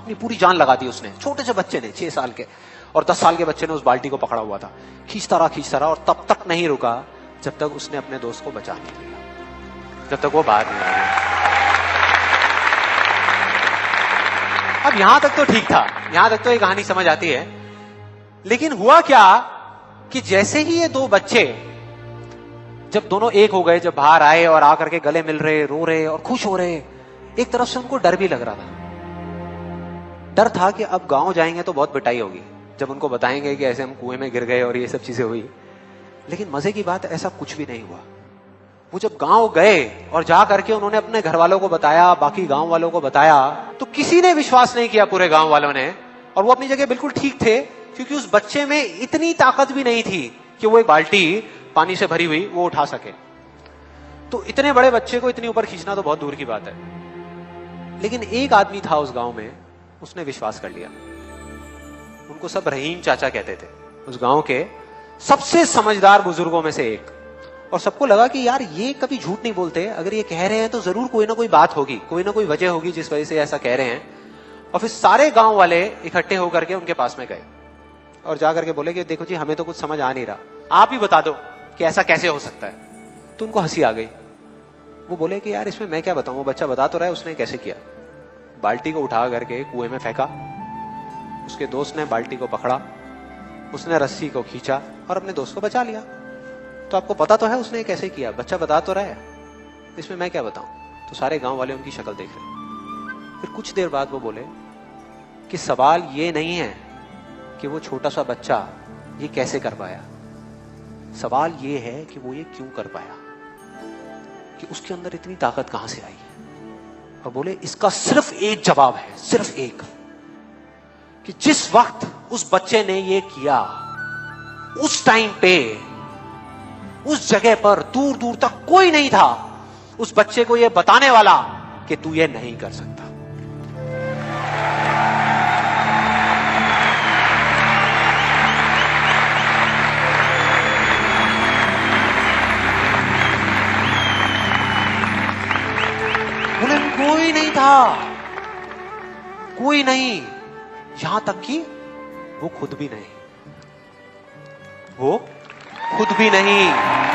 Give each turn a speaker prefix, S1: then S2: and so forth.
S1: अपनी पूरी जान लगा दी उसने, छोटे से बच्चे ने, 6 साल के, और 10 साल के बच्चे ने उस बाल्टी को पकड़ा हुआ था। खींचता रहा और तब तक नहीं रुका जब तक उसने अपने दोस्त को बचा नहीं लिया, जब तक वो बाहर नहीं आया। अब यहां तक तो ठीक था, यहां तक तो ये कहानी समझ आती है। लेकिन हुआ क्या कि जैसे ही ये 2 बच्चे जब दोनों एक हो गए, जब बाहर आए और आकर के गले मिल रहे, रो रहे और खुश हो रहे, एक तरफ से उनको डर भी लग रहा था। डर था कि अब गांव जाएंगे तो बहुत पिटाई होगी जब उनको बताएंगे कि ऐसे हम कुएं में गिर गए और ये सब चीजें हुई। लेकिन मजे की बात, ऐसा कुछ भी नहीं हुआ। वो जब गांव गए और जा करके उन्होंने अपने घर वालों को बताया, बाकी गांव वालों को बताया, तो किसी ने विश्वास नहीं किया, पूरे गांव वालों ने। और वो अपनी जगह बिल्कुल ठीक थे, क्योंकि उस बच्चे में इतनी ताकत भी नहीं थी कि वो एक बाल्टी पानी से भरी हुई वो उठा सके। तो इतने बड़े बच्चे को इतनी ऊपर खींचना तो बहुत दूर की बात है। लेकिन एक आदमी था उस गांव में, उसने विश्वास कर लिया। उनको सब रहीम चाचा कहते थे, उस गांव के सबसे समझदार बुजुर्गों में से एक। और सबको लगा कि यार ये कभी झूठ नहीं बोलते, अगर ये कह रहे हैं तो जरूर कोई ना कोई बात होगी, कोई ना कोई वजह होगी जिस वजह से ऐसा कह रहे हैं। और फिर सारे गांव वाले इकट्ठे होकर के उनके पास में गए और जाकर के बोले कि देखो जी, हमें तो कुछ समझ आ नहीं रहा, आप ही बता दो कि ऐसा कैसे हो सकता है। तो उनको हंसी आ गई। वो बोले कि यार इसमें मैं क्या बताऊं, वो बच्चा बता तो रहा है उसने कैसे किया। बाल्टी को उठा करके कुएं में फेंका, उसके दोस्त ने बाल्टी को पकड़ा, उसने रस्सी को खींचा और अपने दोस्त को बचा लिया। तो आपको पता तो है उसने कैसे किया, बच्चा बता तो रहा है, इसमें मैं क्या बताऊं। तो सारे गांव वाले उनकी शक्ल देख रहे। फिर कुछ देर बाद वो बोले कि सवाल ये नहीं है कि वो छोटा सा बच्चा ये कैसे कर पाया, सवाल ये है कि वो ये क्यों कर पाया, कि उसके अंदर इतनी ताकत कहां से आई। और बोले इसका सिर्फ एक जवाब है, सिर्फ एक, कि जिस वक्त उस बच्चे ने ये किया, उस टाइम पे उस जगह पर दूर दूर तक कोई नहीं था उस बच्चे को ये बताने वाला कि तू ये नहीं कर सकता। बोले कोई नहीं था, कोई नहीं, यहां तक कि वो खुद भी नहीं, वो खुद भी नहीं।